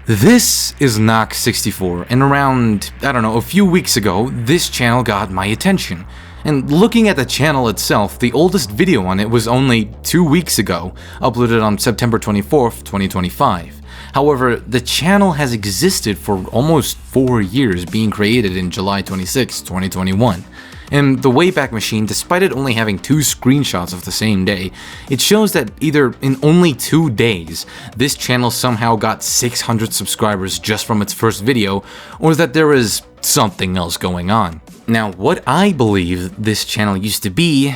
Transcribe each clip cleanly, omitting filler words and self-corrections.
This is Knox 64, and around, I don't know, a few weeks ago, this channel got my attention. And looking at the channel itself, the oldest video on it was only 2 weeks ago, uploaded on September 24th, 2025. However, the channel has existed for almost 4 years, being created in July 26, 2021. In the Wayback Machine, despite it only having 2 screenshots of the same day, it shows that either in only 2 days, this channel somehow got 600 subscribers just from its first video, or that there is something else going on. Now, what I believe this channel used to be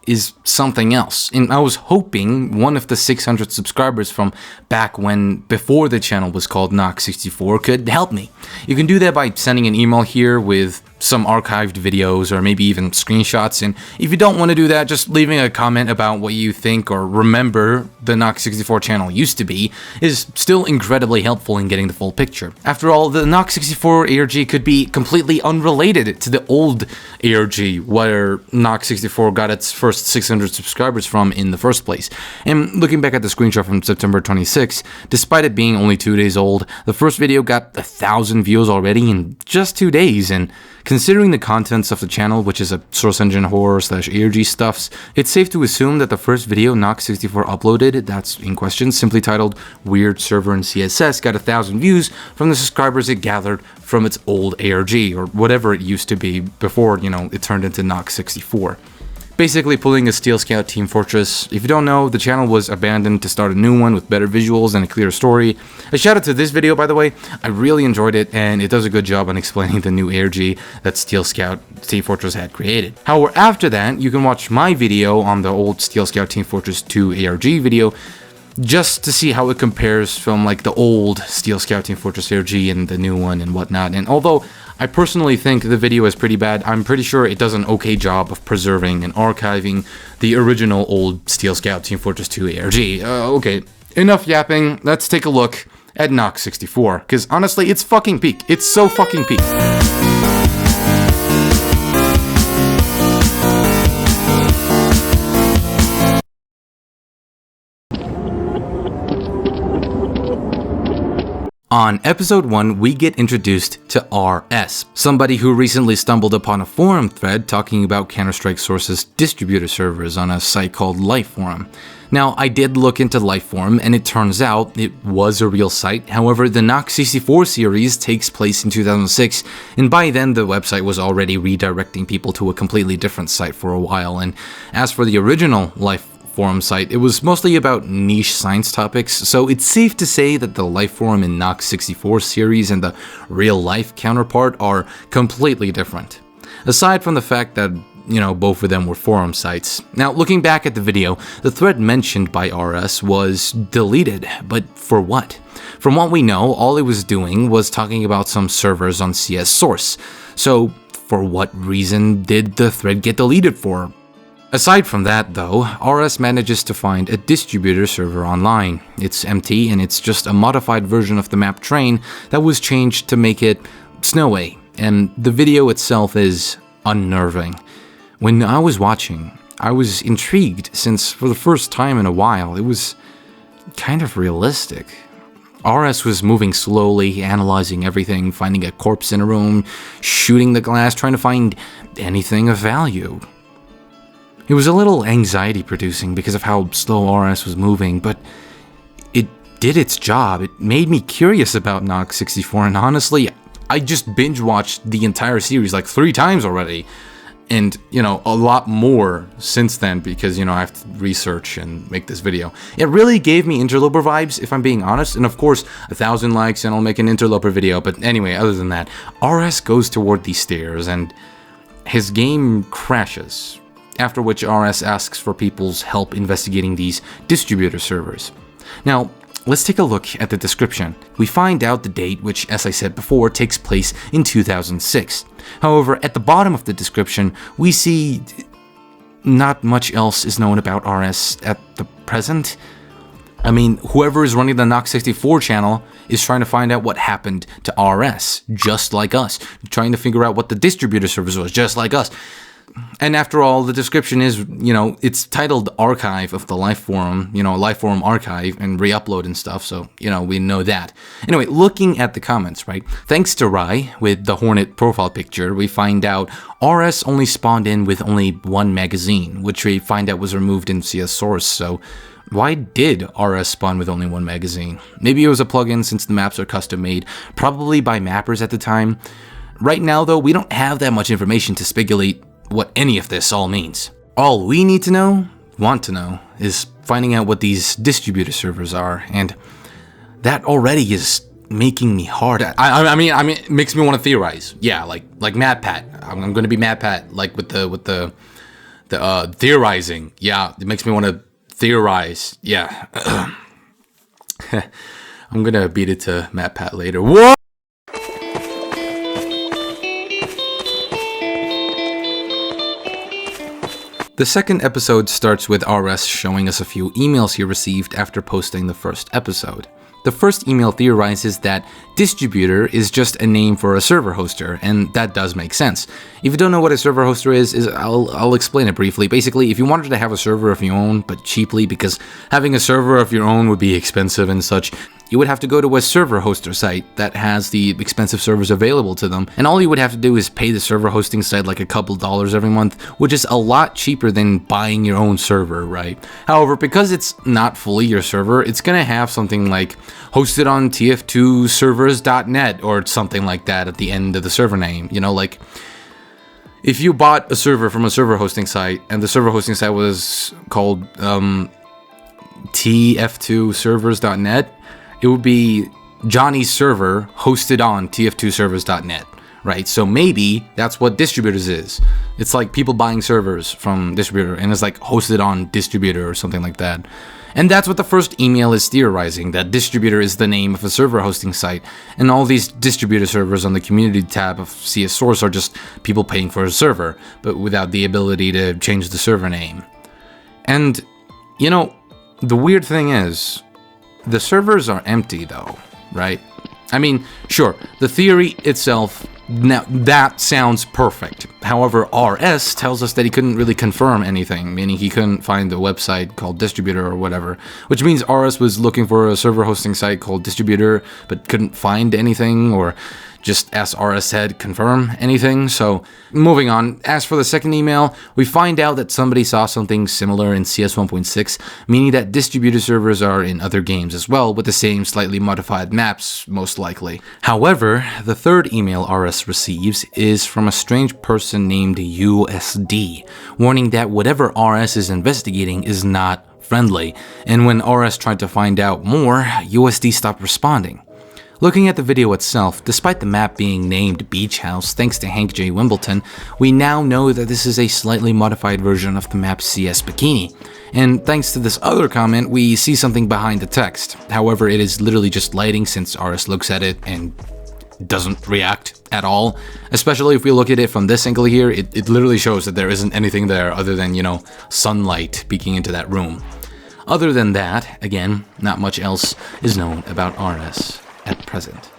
is something else, and I was hoping one of the 600 subscribers from back when, before the channel was called Knox 64, could help me. You can do that by sending an email here with some archived videos or maybe even screenshots, and if you don't want to do that, just leaving a comment about what you think or remember the Knox 64 channel used to be is still incredibly helpful in getting the full picture. After all, the Knox 64 ARG could be completely unrelated to the old ARG where Knox 64 got its first 600 subscribers from in the first place. And looking back at the screenshot from September 26, despite it being only 2 days old, the first video got 1,000 views already in just 2 days, and considering the contents of the channel, which is a source engine horror / ARG stuffs, it's safe to assume that the first video Knox 64 uploaded, that's in question, simply titled Weird Server in CSS, got 1,000 views from the subscribers it gathered from its old ARG, or whatever it used to be before, it turned into Knox 64. Basically pulling a Steel Scout Team Fortress. If you don't know, the channel was abandoned to start a new one with better visuals and a clear story. A shout out to this video, by the way. I really enjoyed it, and it does a good job on explaining the new ARG that Steel Scout Team Fortress had created. However, after that, you can watch my video on the old Steel Scout Team Fortress 2 ARG video, just to see how it compares from like the old Steel Scout Team Fortress ARG and the new one and whatnot. And although I personally think the video is pretty bad, I'm pretty sure it does an okay job of preserving and archiving the original old Steel Scout Team Fortress 2 ARG. Okay, enough yapping, let's take a look at Knox 64, because honestly, it's fucking peak. It's so fucking peak. On episode 1, we get introduced to RS, somebody who recently stumbled upon a forum thread talking about Counter-Strike Source's distributor servers on a site called Lifeforum. Now, I did look into Lifeforum, and it turns out it was a real site. However, the Knox 64 series takes place in 2006, and by then the website was already redirecting people to a completely different site for a while. And as for the original Lifeforum site, it was mostly about niche science topics, so it's safe to say that the Lifeforum in Knox 64 series and the real-life counterpart are completely different. Aside from the fact that, both of them were forum sites. Now, looking back at the video, the thread mentioned by RS was deleted, but for what? From what we know, all it was doing was talking about some servers on CS Source. So, for what reason did the thread get deleted for? Aside from that, though, RS manages to find a distributor server online. It's empty, and it's just a modified version of the map Train that was changed to make it Snoway, and the video itself is unnerving. When I was watching, I was intrigued since for the first time in a while, it was kind of realistic. RS was moving slowly, analyzing everything, finding a corpse in a room, shooting the glass, trying to find anything of value. It was a little anxiety-producing because of how slow RS was moving, but it did its job. It made me curious about Knox 64, and honestly, I just binge-watched the entire series like 3 times already. And, a lot more since then because, I have to research and make this video. It really gave me Interloper vibes, if I'm being honest. And of course, 1,000 likes and I'll make an Interloper video. But anyway, other than that, RS goes toward these stairs and his game crashes. After which RS asks for people's help investigating these distributor servers. Now, let's take a look at the description. We find out the date, which, as I said before, takes place in 2006. However, at the bottom of the description, we see not much else is known about RS at the present. I mean, whoever is running the Knox 64 channel is trying to find out what happened to RS, just like us. Trying to figure out what the distributor servers was, just like us. And after all, the description is, it's titled Archive of the Lifeform, Lifeform Archive and re-upload and stuff, so, we know that. Anyway, looking at the comments, right? Thanks to Rai, with the Hornet profile picture, we find out RS only spawned in with only one magazine, which we find out was removed in CS Source, so why did RS spawn with only one magazine? Maybe it was a plugin since the maps are custom made, probably by mappers at the time. Right now, though, we don't have that much information to speculate what any of this all means. All we need to know, want to know, is finding out what these distributor servers are, and that already is making me hard. I mean, it makes me want to theorize. Yeah, like MatPat. I'm going to be MatPat, like with the theorizing. Yeah, it makes me want to theorize. Yeah. I'm going to beat it to MatPat later. What? The second episode starts with RS showing us a few emails he received after posting the first episode. The first email theorizes that distributor is just a name for a server hoster, and that does make sense. If you don't know what a server hoster is I'll explain it briefly. Basically, if you wanted to have a server of your own, but cheaply, because having a server of your own would be expensive and such, you would have to go to a server hoster site that has the expensive servers available to them, and all you would have to do is pay the server hosting site like a couple dollars every month, which is a lot cheaper than buying your own server, right? However, because it's not fully your server, it's gonna have something like hosted on tf2servers.net or something like that at the end of the server name. Like if you bought a server from a server hosting site and the server hosting site was called tf2servers.net, it would be Johnny's server hosted on tf2servers.net, right? So maybe that's what distributors is. It's like people buying servers from distributor, and it's like hosted on distributor or something like that. And that's what the first email is theorizing, that distributor is the name of a server hosting site, and all these distributor servers on the community tab of CS Source are just people paying for a server, but without the ability to change the server name. And, the weird thing is, the servers are empty though, right? I mean, sure, the theory itself, now that sounds perfect. However, RS tells us that he couldn't really confirm anything, meaning he couldn't find a website called Distributor or whatever, which means RS was looking for a server hosting site called Distributor, but couldn't find anything, or just as RS said, confirm anything. So moving on, as for the second email, we find out that somebody saw something similar in CS 1.6, meaning that distributor servers are in other games as well, with the same slightly modified maps, most likely. However, the third email RS receives is from a strange person named USD, warning that whatever RS is investigating is not friendly, and when RS tried to find out more, USD stopped responding. Looking at the video itself, despite the map being named Beach House thanks to Hank J. Wimbledon, we now know that this is a slightly modified version of the map CS Bikini. And thanks to this other comment, we see something behind the text. However, it is literally just lighting since RS looks at it and doesn't react at all. Especially if we look at it from this angle here, it literally shows that there isn't anything there other than, sunlight peeking into that room. Other than that, again, not much else is known about RS at present.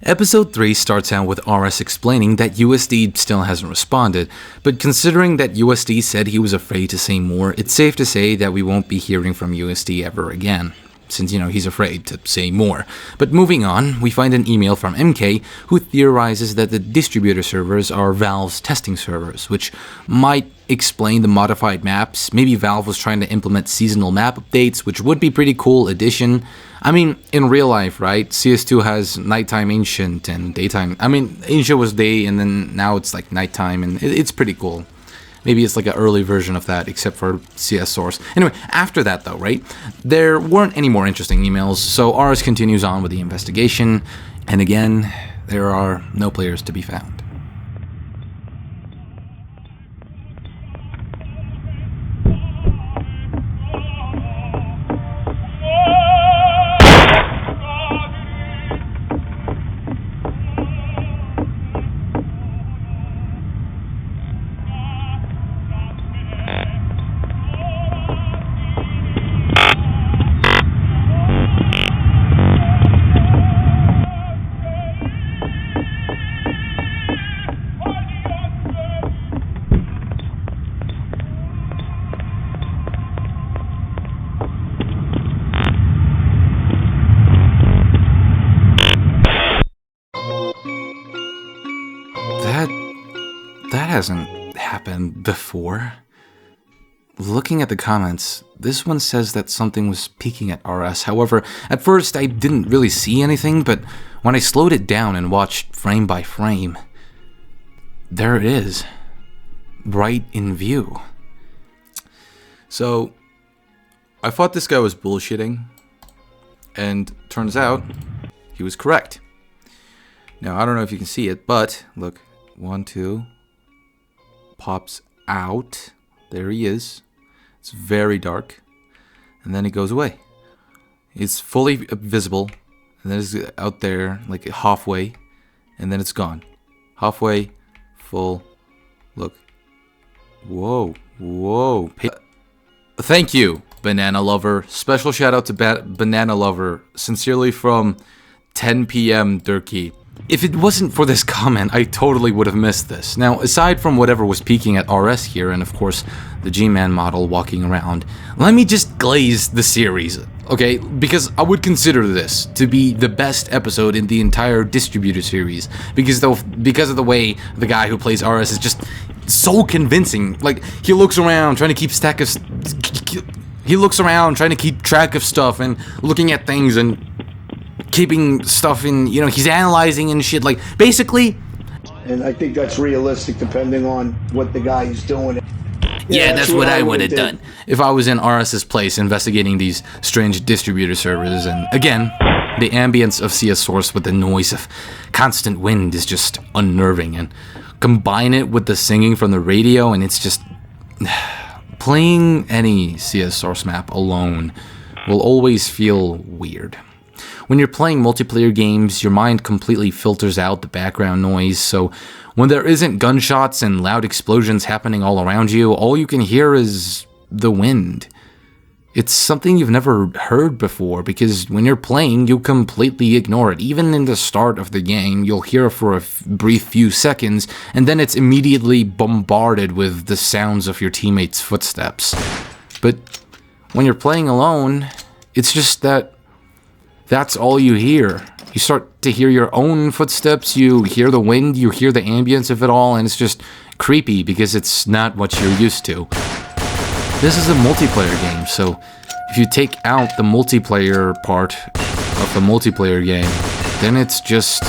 Episode 3 starts out with RS explaining that USD still hasn't responded, but considering that USD said he was afraid to say more, it's safe to say that we won't be hearing from USD ever again, since, he's afraid to say more. But moving on, we find an email from MK who theorizes that the distributor servers are Valve's testing servers, which might explain the modified maps. Maybe Valve was trying to implement seasonal map updates, which would be pretty cool addition. I mean, in real life, right? CS2 has nighttime ancient and daytime. I mean, ancient was day and then now it's like nighttime, and it's pretty cool. Maybe it's like an early version of that, except for CS Source. Anyway, after that though, right? There weren't any more interesting emails, so RS continues on with the investigation, and again, there are no players to be found. hasn't happened before. Looking at the comments, this one says that something was peeking at RS. However, at first I didn't really see anything, but when I slowed it down and watched frame by frame, there it is, right in view. So, I thought this guy was bullshitting, and turns out he was correct. Now, I don't know if you can see it, but look, 1, 2, pops out. There he is. It's very dark. And then it goes away. It's fully visible. And then it's out there, like halfway. And then it's gone. Halfway, full. Look. Whoa. Whoa. Thank you, Banana Lover. Special shout out to Banana Lover. Sincerely from 10 p.m. Durkee. If it wasn't for this comment, I totally would have missed this. Now, aside from whatever was peeking at RS here, and of course, the G-Man model walking around, let me just glaze the series, okay? Because I would consider this to be the best episode in the entire Distributor series, because of the way the guy who plays RS is just so convincing. Like, he looks around trying to keep track of stuff and looking at things and keeping stuff in, you know, he's analyzing and shit, like, basically. And I think that's realistic depending on what the guy is doing. Yeah, that's what I would have done if I was in RS's place investigating these strange distributor servers. And again, the ambience of CS Source with the noise of constant wind is just unnerving, and combine it with the singing from the radio, and it's just playing any CS Source map alone will always feel weird. When you're playing multiplayer games, your mind completely filters out the background noise, so when there isn't gunshots and loud explosions happening all around you, all you can hear is the wind. It's something you've never heard before, because when you're playing, you completely ignore it. Even in the start of the game, you'll hear it for a brief few seconds, and then it's immediately bombarded with the sounds of your teammates' footsteps. But when you're playing alone, it's just that that's all you hear. You start to hear your own footsteps, you hear the wind, you hear the ambience of it all, and it's just creepy because it's not what you're used to. This is a multiplayer game, so if you take out the multiplayer part of the multiplayer game, then it's just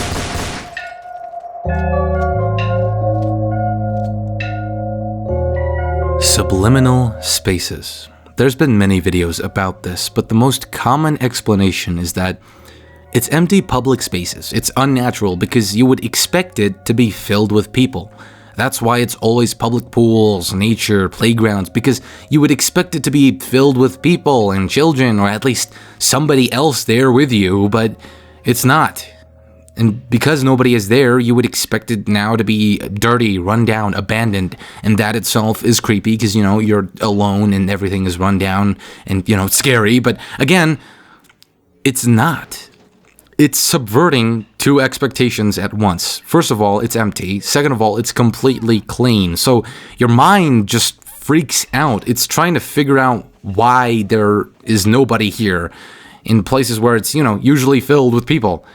subliminal spaces. There's been many videos about this, but the most common explanation is that it's empty public spaces. It's unnatural because you would expect it to be filled with people. That's why it's always public pools, nature, playgrounds, because you would expect it to be filled with people and children, or at least somebody else there with you, but it's not. And because nobody is there, you would expect it now to be dirty, run down, abandoned, and that itself is creepy because, you know, you're alone and everything is run down and, you know, scary, but again, it's not. It's subverting two expectations at once. First of all, it's empty. Second of all, it's completely clean. So your mind just freaks out. It's trying to figure out why there is nobody here in places where it's, you know, usually filled with people.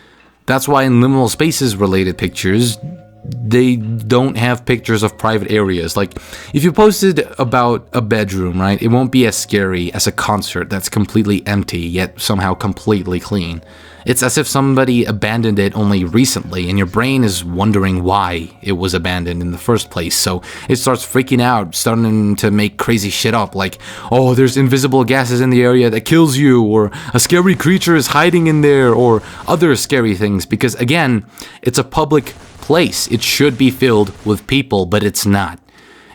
That's why in liminal spaces related pictures, they don't have pictures of private areas. Like, if you posted about a bedroom, right, it won't be as scary as a concert that's completely empty, yet somehow completely clean. It's as if somebody abandoned it only recently, and your brain is wondering why it was abandoned in the first place, so it starts freaking out, starting to make crazy shit up, like, oh, there's invisible gases in the area that kills you, or a scary creature is hiding in there, or other scary things, because again, it's a public place. It should be filled with people, but it's not.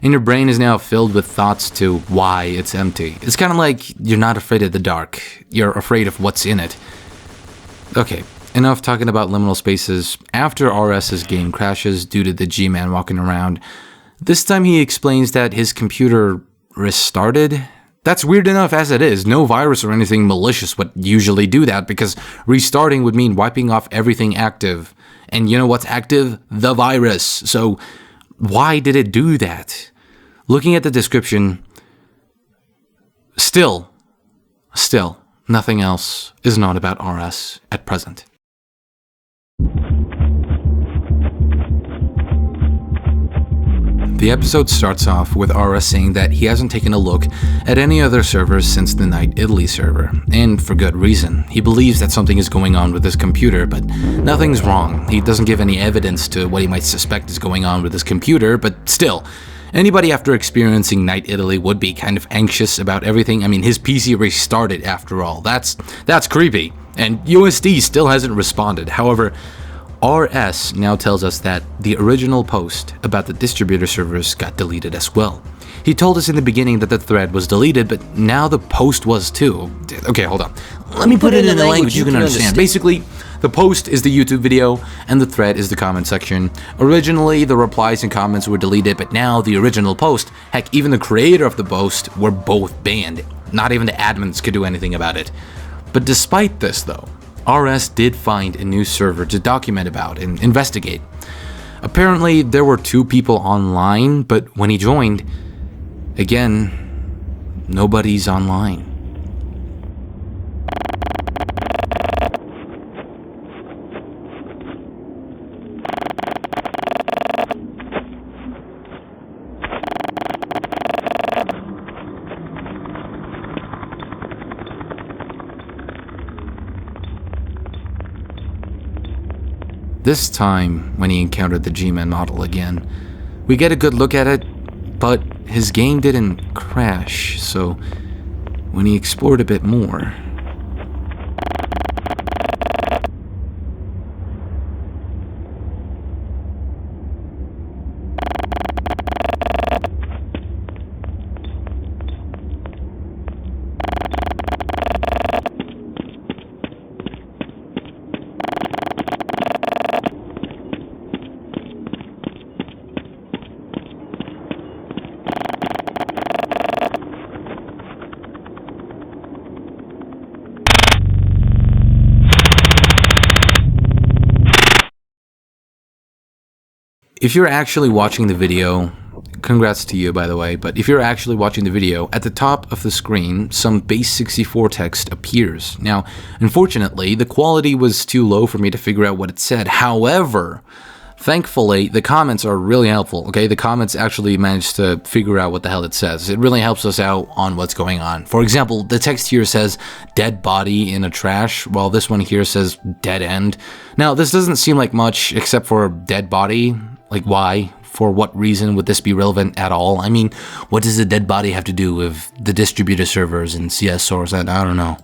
And your brain is now filled with thoughts to why it's empty. It's kind of like you're not afraid of the dark, you're afraid of what's in it. Okay, enough talking about liminal spaces. After RS's game crashes due to the G-Man walking around, this time he explains that his computer restarted. That's weird enough as it is. No virus or anything malicious would usually do that, because restarting would mean wiping off everything active. And you know what's active? The virus. So why did it do that? Looking at the description, still, nothing else is known about RS at present. The episode starts off with RS saying that he hasn't taken a look at any other servers since the Night Italy server, and for good reason. He believes that something is going on with his computer, but nothing's wrong. He doesn't give any evidence to what he might suspect is going on with his computer, but still, anybody after experiencing Night Italy would be kind of anxious about everything. I mean, his PC restarted after all. That's creepy. And USD still hasn't responded. However, RS now tells us that the original post about the distributor servers got deleted as well. He told us in the beginning that the thread was deleted, but now the post was too. Okay, hold on. Let me put it in a language you can understand. Basically, the post is the YouTube video, and the thread is the comment section. Originally, the replies and comments were deleted, but now the original post, heck, even the creator of the post, were both banned. Not even the admins could do anything about it. But despite this, though, RS did find a new server to document about and investigate. Apparently, there were 2 people online, but when he joined, again, nobody's online. This time, when he encountered the gman model again, we get a good look at it, but his game didn't crash, so when he explored a bit more, if you're actually watching the video, congrats to you by the way, but if you're actually watching the video, at the top of the screen, some base 64 text appears. Now, unfortunately, the quality was too low for me to figure out what it said. However, thankfully, the comments are really helpful, okay? The comments actually managed to figure out what the hell it says. It really helps us out on what's going on. For example, the text here says, dead body in a trash, while this one here says, dead end. Now, this doesn't seem like much, except for dead body. Like, why? For what reason would this be relevant at all? I mean, what does a dead body have to do with the distributor servers and CS source? I don't know.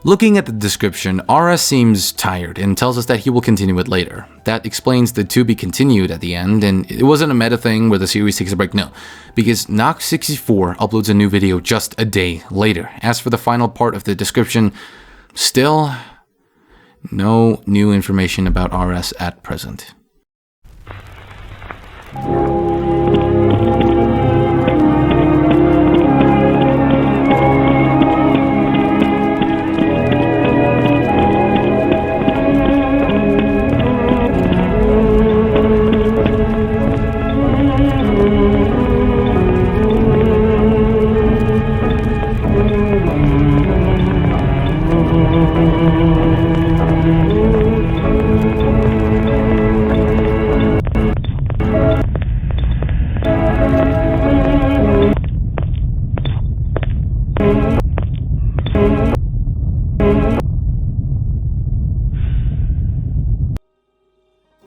Looking at the description, RS seems tired and tells us that he will continue it later. That explains the to be continued at the end, and it wasn't a meta thing where the series takes a break, no. Because Knox 64 uploads a new video just a day later. As for the final part of the description, still no new information about RS at present.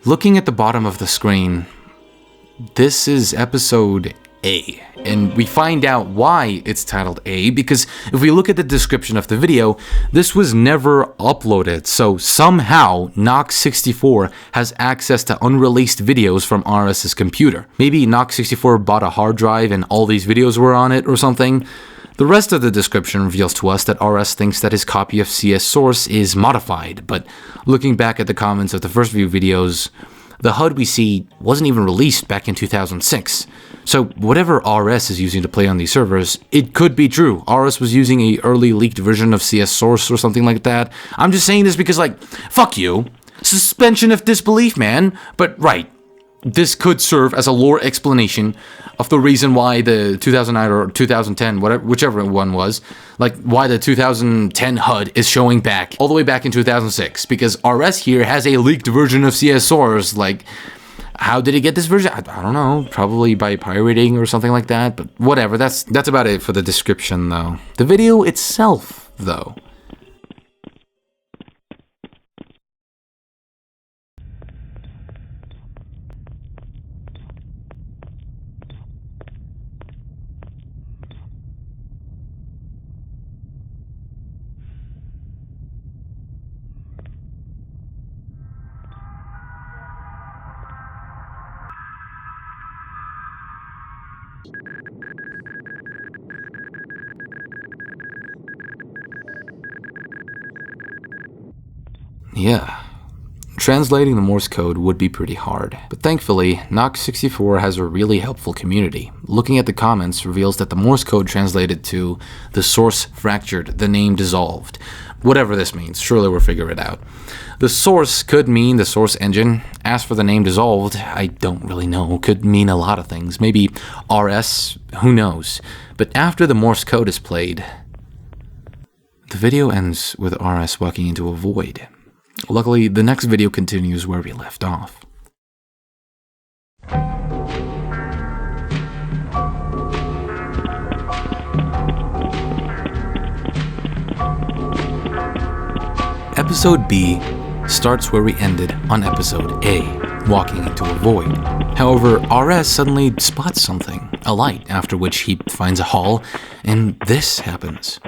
Looking at the bottom of the screen, this is episode A, and we find out why it's titled A, because if we look at the description of the video, this was never uploaded, so somehow Knox64 has access to unreleased videos from RS's computer. Maybe Knox64 bought a hard drive and all these videos were on it or something. The rest of the description reveals to us that RS thinks that his copy of CS Source is modified, but looking back at the comments of the first few videos, the HUD we see wasn't even released back in 2006. So whatever RS is using to play on these servers, it could be true. RS was using an early leaked version of CS Source or something like that. I'm just saying this because, like, fuck you. Suspension of disbelief, man. But right, this could serve as a lore explanation of the reason why the 2009 or 2010, whichever one was, like why the 2010 HUD is showing back all the way back in 2006, because RS here has a leaked version of CS Source. Like, How did he get this version? I don't know. Probably by pirating or something like that. But whatever. That's about it for the description, though. The video itself, though. Yeah. Translating the Morse code would be pretty hard, but thankfully, Knox 64 has a really helpful community. Looking at the comments reveals that the Morse code translated to "the source fractured, the name dissolved." Whatever this means, surely we'll figure it out. The source could mean the source engine. As for the name dissolved, I don't really know. Could mean a lot of things. Maybe RS, who knows. But after the Morse code is played, the video ends with RS walking into a void. Luckily, the next video continues where we left off. Episode B starts where we ended on episode A, walking into a void. However, RS suddenly spots something, a light, after which he finds a hall, and this happens.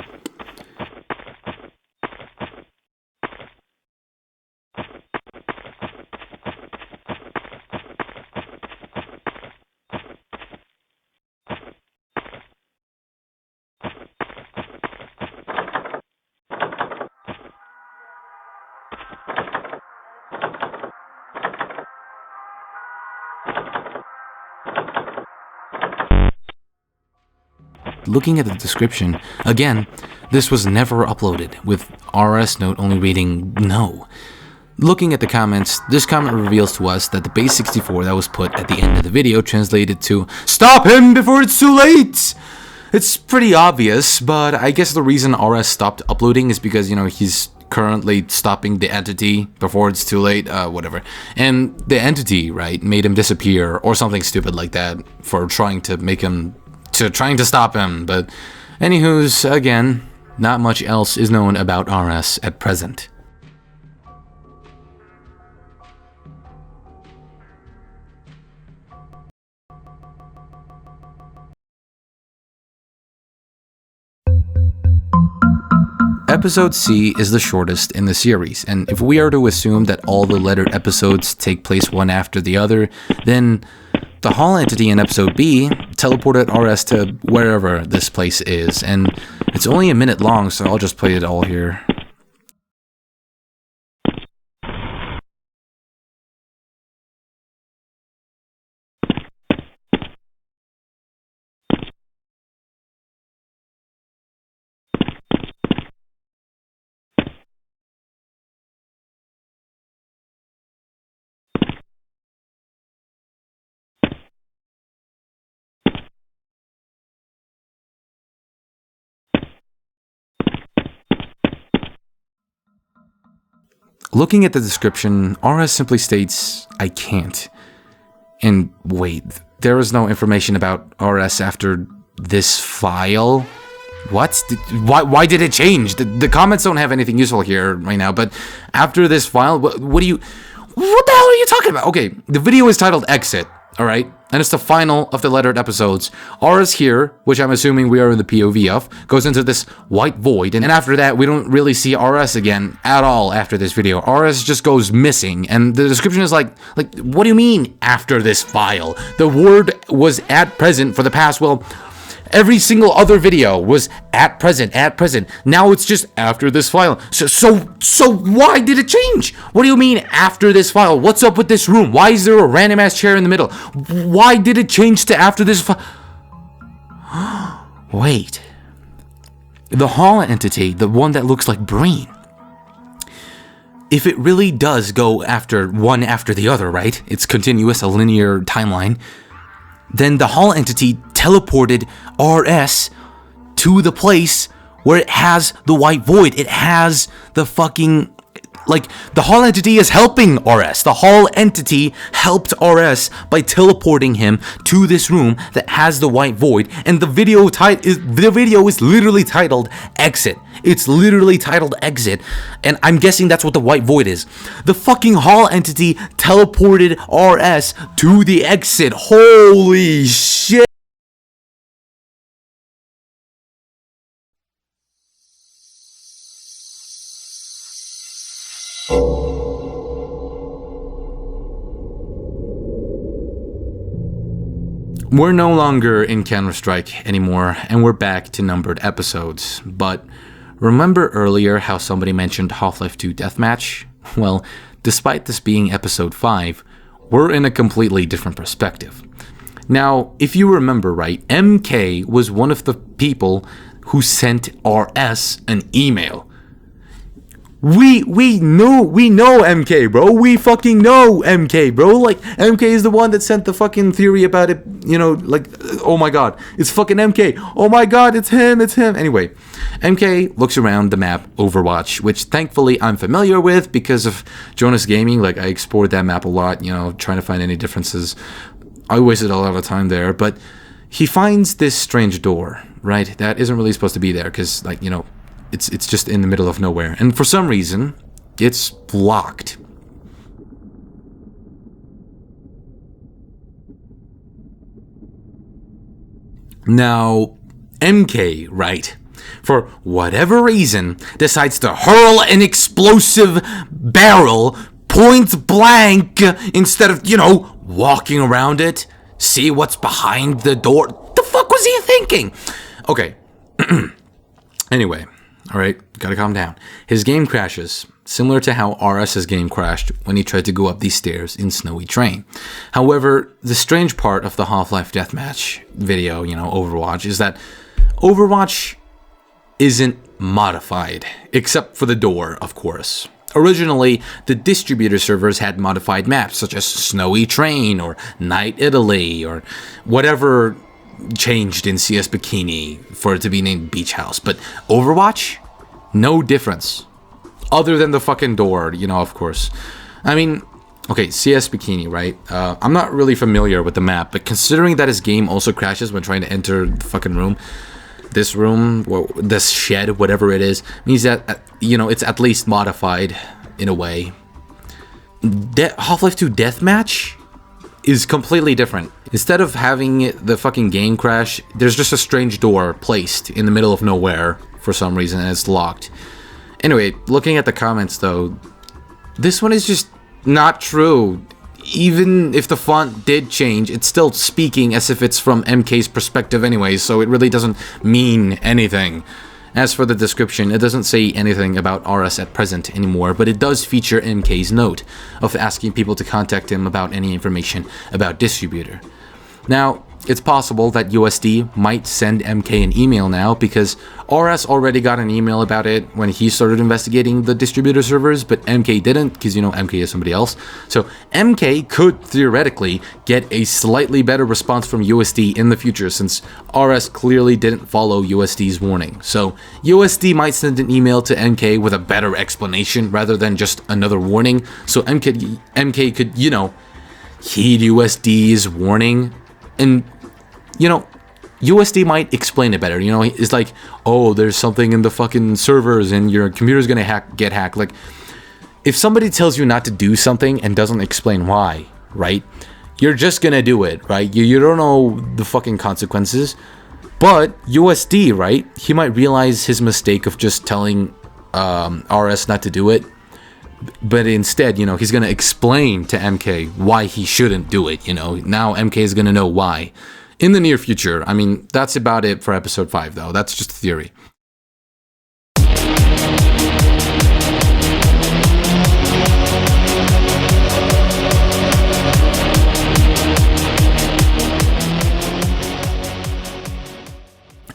Looking at the description, again, this was never uploaded, with RS note only reading no. Looking at the comments, this comment reveals to us that the base 64 that was put at the end of the video translated to "Stop him before it's too late!" It's pretty obvious, but I guess the reason RS stopped uploading is because, he's currently stopping the entity before it's too late, whatever. And the entity, right, made him disappear or something stupid like that for trying to stop him. But anywho's, again, not much else is known about RS at present. Episode C is the shortest in the series, and if we are to assume that all the lettered episodes take place one after the other, then the Hall entity in episode B teleported RS to wherever this place is, and it's only a minute long, so I'll just play it all here. Looking at the description, RS simply states, "I can't." And wait, there is no information about RS after this file? What? Why did it change? The comments don't have anything useful here right now, but after this file, what the hell are you talking about? Okay, the video is titled Exit, alright? And it's the final of the lettered episodes. RS here, which I'm assuming we are in the POV of, goes into this white void, and after that, we don't really see RS again at all after this video. RS just goes missing, and the description is like, what do you mean after this file? The word was at present for the past, well, every single other video was at present. Now it's just after this file. So why did it change? What do you mean after this file? What's up with this room? Why is there a random ass chair in the middle? Why did it change to after this file? Wait. The Hall entity, the one that looks like brain. If it really does go after one after the other, right? It's continuous, a linear timeline. Then the Hall entity teleported RS to the place where it has the white void. It has the fucking Like, the Hall entity is helping RS. The Hall entity helped RS by teleporting him to this room that has the white void, and the video is literally titled Exit. It's literally titled Exit, and I'm guessing that's what the white void is. The fucking Hall entity teleported RS to the exit. Holy shit. We're no longer in Counter-Strike anymore, and we're back to numbered episodes. But remember earlier how somebody mentioned Half-Life 2 Deathmatch? Well, despite this being episode 5, we're in a completely different perspective. Now, if you remember right, MK was one of the people who sent RS an email. We know MK, bro. We fucking know MK, bro. Like, MK is the one that sent the fucking theory about it, you know, like, oh my god, it's fucking MK. Oh my god, it's him. Anyway, MK looks around the map Overwatch, which thankfully I'm familiar with because of Jonas Gaming. Like, I explored that map a lot, you know, trying to find any differences. I wasted a lot of time there, but he finds this strange door, right? That isn't really supposed to be there because, like, you know, it's just in the middle of nowhere. And for some reason, it's blocked. Now, MK, right, for whatever reason, decides to hurl an explosive barrel point blank instead of, you know, walking around it, see what's behind the door. The fuck was he thinking? Okay. Anyway. Alright, gotta calm down. His game crashes, similar to how RS's game crashed when he tried to go up these stairs in Snowy Train. However, the strange part of the Half-Life Deathmatch video, you know, Overwatch, is that Overwatch isn't modified, except for the door, of course. Originally, the distributor servers had modified maps, such as Snowy Train, or Night Italy, or whatever changed in CS Bikini for it to be named Beach House. But Overwatch, no difference. Other than the fucking door, you know, of course. I mean, okay, CS Bikini, right? I'm not really familiar with the map, but considering that his game also crashes when trying to enter the fucking room, this shed, whatever it is, means that, you know, it's at least modified in a way. Half-Life 2 Deathmatch is completely different. Instead of having the fucking game crash, there's just a strange door placed in the middle of nowhere for some reason, and it's locked. Anyway, looking at the comments though, this one is just not true. Even if the font did change, it's still speaking as if it's from MK's perspective anyway, so it really doesn't mean anything. As for the description, it doesn't say anything about RS at present anymore, but it does feature MK's note of asking people to contact him about any information about Distributor. Now, it's possible that USD might send MK an email now because RS already got an email about it when he started investigating the distributor servers, but MK didn't because, you know, MK is somebody else. So MK could theoretically get a slightly better response from USD in the future since RS clearly didn't follow USD's warning. So USD might send an email to MK with a better explanation rather than just another warning. So MK could, you know, heed USD's warning. And, you know, USD might explain it better. You know, it's like, oh, there's something in the fucking servers and your computer's gonna get hacked. Like, if somebody tells you not to do something and doesn't explain why, right? You're just gonna do it, right? You don't know the fucking consequences. But USD, right? He might realize his mistake of just telling RS not to do it. But instead, you know, he's going to explain to MK why he shouldn't do it, you know. Now MK is going to know why. In the near future. I mean, that's about it for episode 5, though. That's just a theory.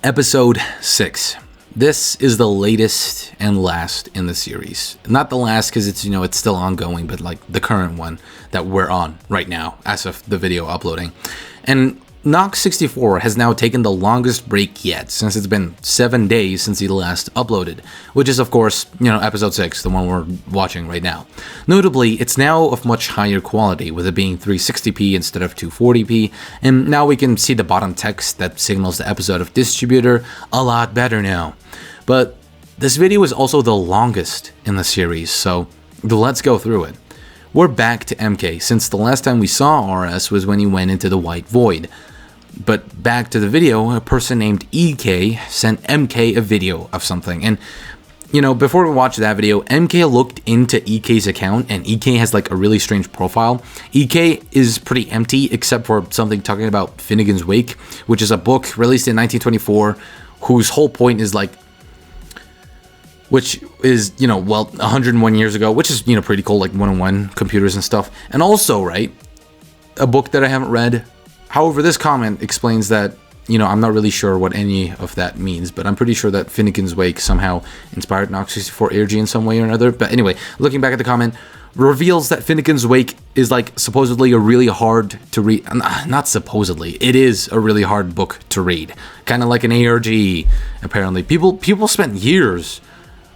Episode 6. This is the latest and last in the series. Not the last because it's, you know, it's still ongoing, but like the current one that we're on right now as of the video uploading. And Knox 64 has now taken the longest break yet, since it's been 7 days since he last uploaded, which is of course, episode 6, the one we're watching right now. Notably, it's now of much higher quality, with it being 360p instead of 240p, and now we can see the bottom text that signals the episode of Distributor a lot better now. But this video is also the longest in the series, so let's go through it. We're back to MK, since the last time we saw RS was when he went into the White Void. But back to the video, a person named EK sent MK a video of something, and before we watch that video, MK looked into EK's account, and EK has like a really strange profile. EK is pretty empty except for something talking about Finnegan's Wake, which is a book released in 1924 whose whole point is like, which is, 101 years ago, which is, pretty cool, like 101 computers and stuff. And also, right, a book that I haven't read. However, this comment explains that, I'm not really sure what any of that means, but I'm pretty sure that Finnegan's Wake somehow inspired Knox 64 ARG in some way or another. But anyway, looking back at the comment, reveals that Finnegan's Wake is like supposedly a really hard to read. Not supposedly, it is a really hard book to read. Kind of like an ARG, apparently. People spent years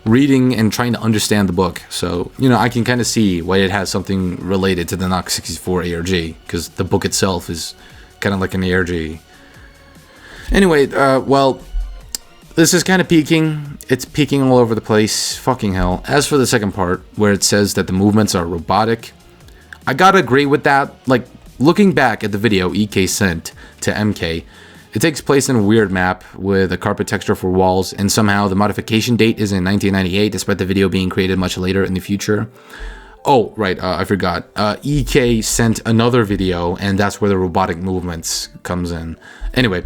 reading and trying to understand the book, so I can kind of see why it has something related to the Knox 64 ARG, because the book itself is kind of like an ARG. Anyway, well, this is kind of peaking. It's peaking all over the place. Fucking hell. As for the second part, where it says that the movements are robotic, I gotta agree with that. Like, looking back at the video EK sent to MK, it takes place in a weird map with a carpet texture for walls, and somehow the modification date is in 1998, despite the video being created much later in the future. Oh, right, I forgot. EK sent another video, and that's where the robotic movements comes in. Anyway,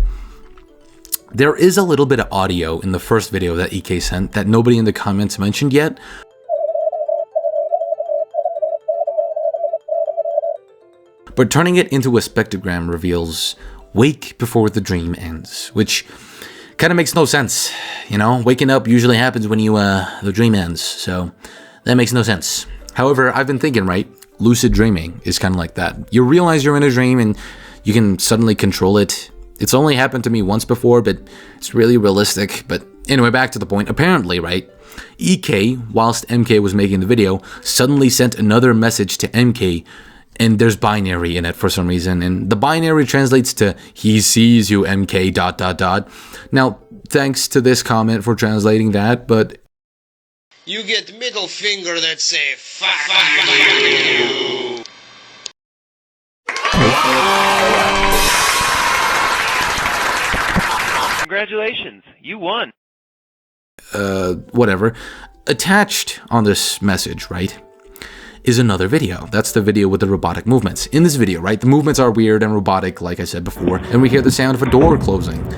there is a little bit of audio in the first video that EK sent that nobody in the comments mentioned yet. But turning it into a spectrogram reveals "Wake before the dream ends," which kind of makes no sense. Waking up usually happens when the dream ends, so that makes no sense. However, I've been thinking, right? Lucid dreaming is kind of like that. You realize you're in a dream and you can suddenly control it. It's only happened to me once before, but it's really realistic. But anyway, back to the point. Apparently, right, EK, whilst MK was making the video, suddenly sent another message to MK, and there's binary in it for some reason, and the binary translates to "he sees you, MK ... Now, thanks to this comment for translating that, but you get middle finger that say fuck you. Congratulations, you won. Whatever. Attached on this message, right, is another video. That's the video with the robotic movements. In this video, right, the movements are weird and robotic, like I said before, and we hear the sound of a door closing.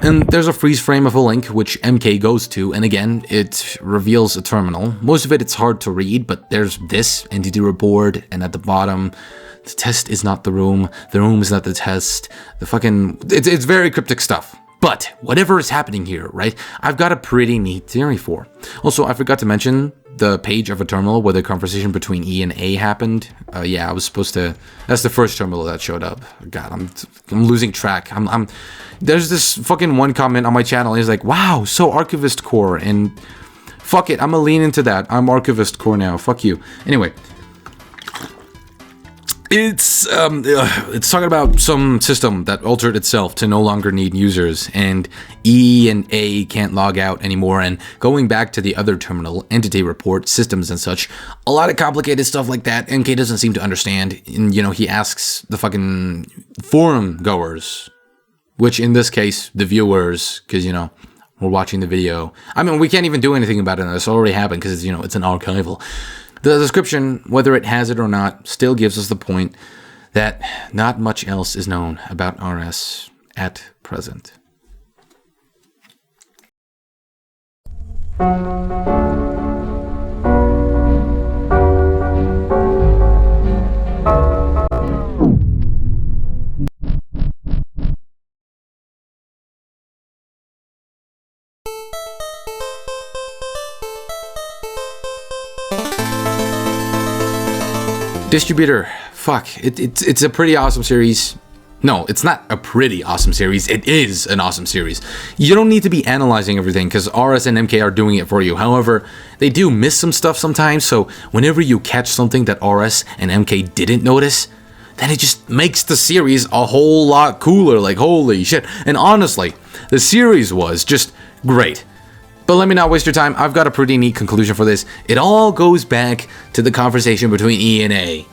And there's a freeze frame of a link, which MK goes to, and again, it reveals a terminal. Most of it's hard to read, but there's this entity report, and at the bottom, the test is not the room is not the test, it's very cryptic stuff. But whatever is happening here, right, I've got a pretty neat theory for. Also, I forgot to mention the page of a terminal where the conversation between E and A happened. Yeah, I was supposed to. That's the first terminal that showed up. God, I'm losing track. There's this fucking one comment on my channel. He's like, "Wow, so archivist core," and fuck it, I'm gonna lean into that. I'm archivist core now. Fuck you. Anyway. It's talking about some system that altered itself to no longer need users, and E and A can't log out anymore, and going back to the other terminal, entity report, systems and such, a lot of complicated stuff like that MK doesn't seem to understand, and he asks the fucking forum goers, which in this case, the viewers, because we're watching the video. I mean, we can't even do anything about it, it's already happened, because it's an archival. The description, whether it has it or not, still gives us the point that not much else is known about RS at present. Distributor, fuck, it's a pretty awesome series. No, it's not a pretty awesome series. It is an awesome series. You don't need to be analyzing everything because RS and MK are doing it for you. However, they do miss some stuff sometimes. So whenever you catch something that RS and MK didn't notice, then it just makes the series a whole lot cooler. Like, holy shit. And honestly, the series was just great. But let me not waste your time. I've got a pretty neat conclusion for this. It all goes back to the conversation between E and A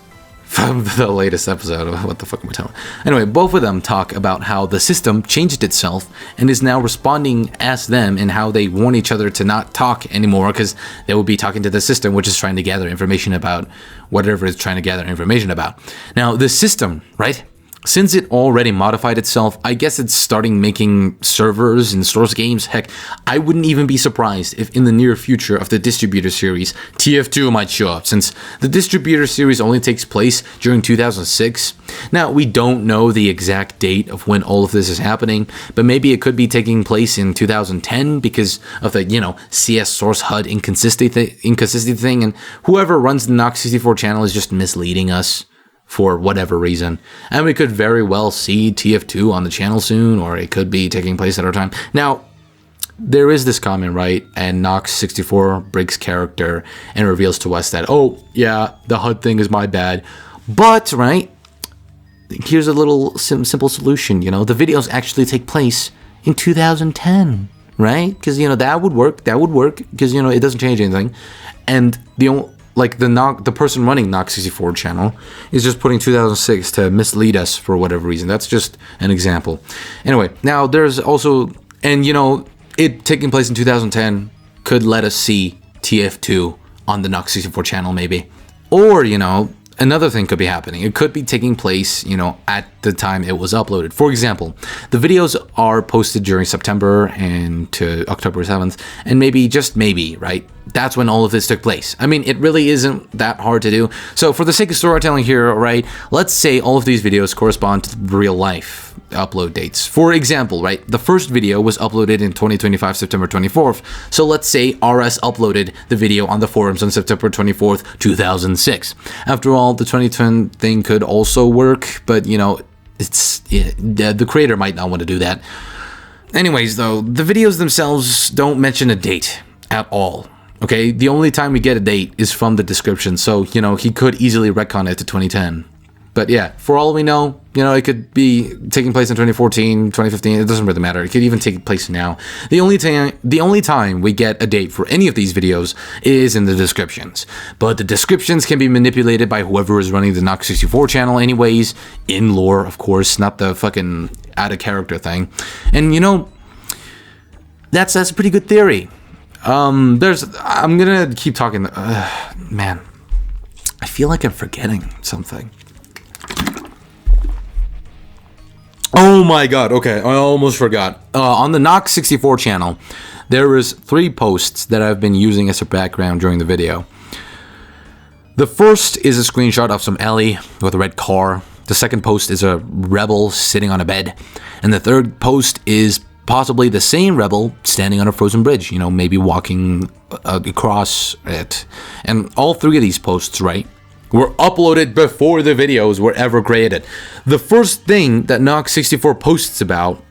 from the latest episode of What the Fuck Am I Telling? Anyway, both of them talk about how the system changed itself and is now responding as them, and how they warn each other to not talk anymore because they will be talking to the system, which is trying to gather information about whatever it's trying to gather information about. Now, the system, right? Since it already modified itself, I guess it's starting making servers and source games. Heck, I wouldn't even be surprised if in the near future of the Distributor series, TF2 might show up, since the Distributor series only takes place during 2006. Now, we don't know the exact date of when all of this is happening, but maybe it could be taking place in 2010 because of the, CS source HUD inconsistency thing, and whoever runs the Knox 64 channel is just misleading us for whatever reason. And we could very well see TF2 on the channel soon, or it could be taking place at our time. Now, there is this comment, right? And Knox 64 breaks character and reveals to us that, oh, yeah, the HUD thing is my bad. But, right, here's a little simple solution, the videos actually take place in 2010, right? Because, that would work, because, it doesn't change anything. And the person running Knox 64 channel is just putting 2006 to mislead us for whatever reason. That's just an example. Anyway, now there's also, and it taking place in 2010 could let us see TF2 on the Knox 64 channel maybe. Or, another thing could be happening. It could be taking place, at the time it was uploaded. For example, the videos are posted during September and to October 7th, and maybe, just maybe, right? That's when all of this took place. I mean, it really isn't that hard to do. So for the sake of storytelling here, right, let's say all of these videos correspond to real life upload dates. For example, right, the first video was uploaded in 2025, September 24th. So let's say RS uploaded the video on the forums on September 24th, 2006. After all, the 2010 thing could also work, but the creator might not want to do that. Anyways, though, the videos themselves don't mention a date at all. Okay, the only time we get a date is from the description, so, he could easily retcon it to 2010. But yeah, for all we know, it could be taking place in 2014, 2015, it doesn't really matter. It could even take place now. The only time we get a date for any of these videos is in the descriptions. But the descriptions can be manipulated by whoever is running the Knox 64 channel anyways, in lore, of course, not the fucking out of character thing. And that's a pretty good theory. I'm gonna keep talking. Man, I feel like I'm forgetting something. Oh my god, okay, I almost forgot. On the Knox 64 channel, there is 3 posts that I've been using as a background during the video. The first is a screenshot of some Ellie with a red car. The second post is a rebel sitting on a bed. And the third post is possibly the same rebel standing on a frozen bridge, maybe walking across it. And all 3 of these posts, right, were uploaded before the videos were ever created. The first thing that Knox 64 posts about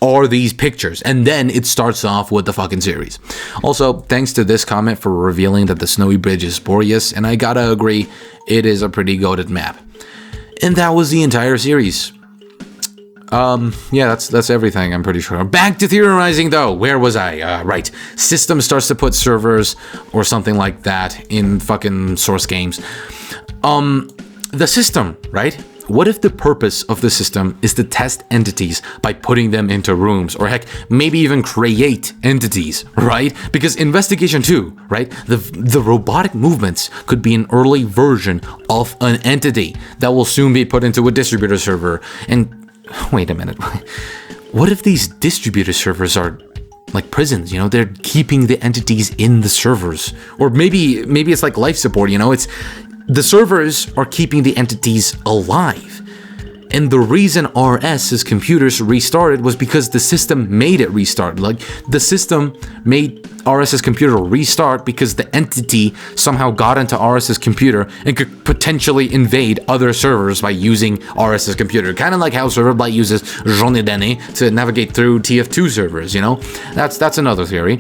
are these pictures, and then it starts off with the fucking series. Also, thanks to this comment for revealing that the snowy bridge is Boreas, and I gotta agree, it is a pretty goated map. And that was the entire series. Yeah, that's everything, I'm pretty sure. Back to theorizing, though. Where was I? Right. System starts to put servers or something like that in fucking source games. The system, right? What if the purpose of the system is to test entities by putting them into rooms, or heck, maybe even create entities, right? Because Investigation 2, right? The robotic movements could be an early version of an entity that will soon be put into a distributor server. And wait a minute. What if these distributor servers are like prisons, they're keeping the entities in the servers? Or maybe it's like life support, it's the servers are keeping the entities alive. And the reason RS's computers restarted was because the system made it restart. Like, the system made RS's computer restart because the entity somehow got into RS's computer and could potentially invade other servers by using RS's computer. Kind of like how Serverblight uses Journée d'année to navigate through TF2 servers, you know? That's another theory.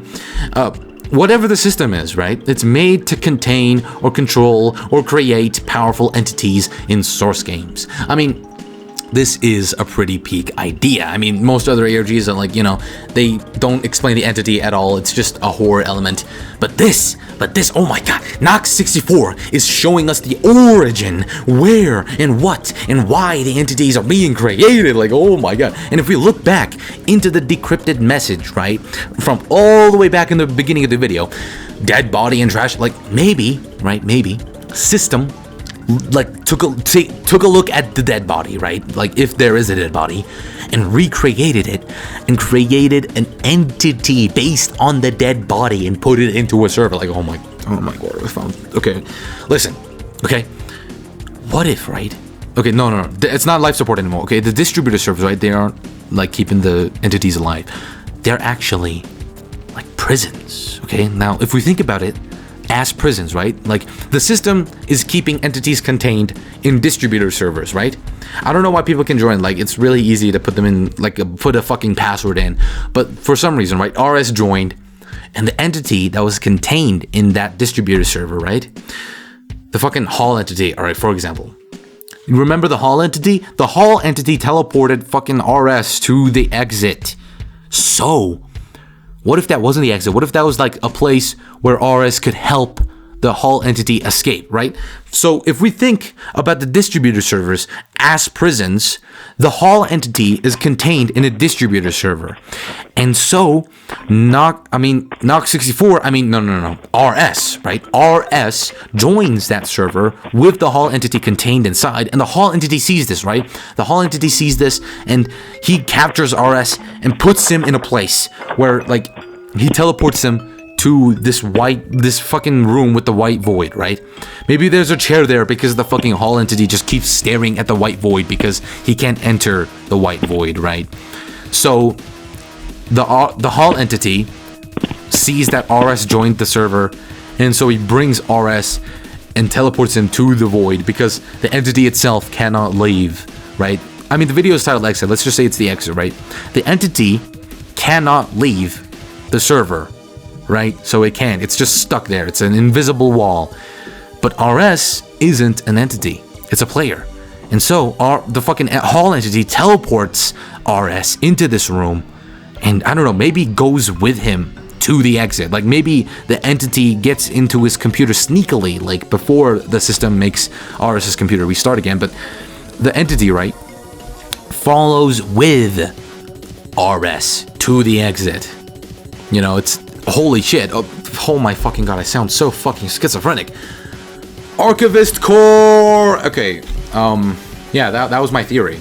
Whatever the system is, right? It's made to contain or control or create powerful entities in source games. I mean, this is a pretty peak idea. I mean, most other ARGs are like, you know, they don't explain the entity at all. It's just a horror element. But this, oh my god, Knox 64 is showing us the origin, where and what and why the entities are being created. Like, oh my god. And if we look back into the decrypted message, right, from all the way back in the beginning of the video, dead body and trash, like maybe, right, maybe, system like took a look at the dead body, right? Like, if there is a dead body, and recreated it and created an entity based on the dead body and put it into a server. Like, oh my god, I found. Okay, listen. Okay, what if, right? Okay, no, it's not life support anymore. Okay, the distributor servers, right? They aren't like keeping the entities alive. They're actually like prisons. Okay, now if we think about it, as prisons, right? Like, the system is keeping entities contained in distributor servers, right? I don't know why people can join. Like, it's really easy to put them in, like, put a fucking password in. But for some reason, right, RS joined, and the entity that was contained in that distributor server, right? The fucking Hall entity, all right, for example. You remember the Hall entity? The Hall entity teleported fucking RS to the exit. So, what if that wasn't the exit? What if that was like a place where RS could help the Hall entity escape, right? So if we think about the distributor servers as prisons, the Hall entity is contained in a distributor server. And so, Knox 64, RS, right? RS joins that server with the Hall entity contained inside, and the Hall entity sees this, right? The Hall entity sees this, and he captures RS and puts him in a place where, like, he teleports him to this fucking room with the white void, right? Maybe there's a chair there because the fucking Hall entity just keeps staring at the white void because he can't enter the white void, right? So the Hall entity sees that RS joined the server, and so he brings RS and teleports him to the void because the entity itself cannot leave, right? I mean, the video is titled Exit. Let's just say it's the exit, right? The entity cannot leave the server, right? So it can't. It's just stuck there. It's an invisible wall. But RS isn't an entity. It's a player. And so the fucking Hall entity teleports RS into this room, and I don't know, maybe goes with him to the exit. Like, maybe the entity gets into his computer sneakily, like before the system makes RS's computer restart again. But the entity, right, follows with RS to the exit. You know, it's holy shit. Oh my fucking god, I sound so fucking schizophrenic. Archivist core. Okay, yeah, that was my theory,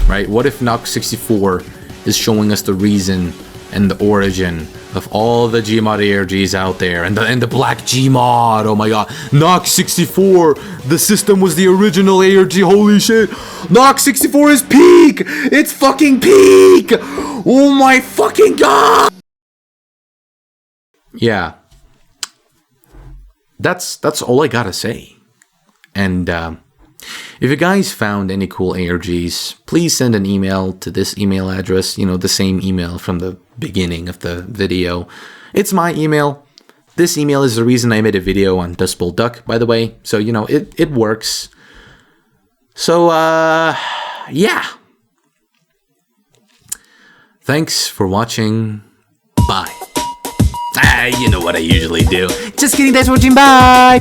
right? What if Knox 64 is showing us the reason and the origin of all the Gmod ARGs out there, and the black Gmod? Oh my god, Knox 64, the system was the original ARG. Holy shit, Knox 64 is peak. It's fucking peak. Oh my fucking god. Yeah, that's all I gotta say. And if you guys found any cool ARGs, please send an email to this email address, you know, the same email from the beginning of the video. It's my email. This email is the reason I made a video on Dustbowl Duck, by the way, so, you know, it works. So, yeah. Thanks for watching. Bye. You know what I usually do. Just kidding, thanks for watching, bye!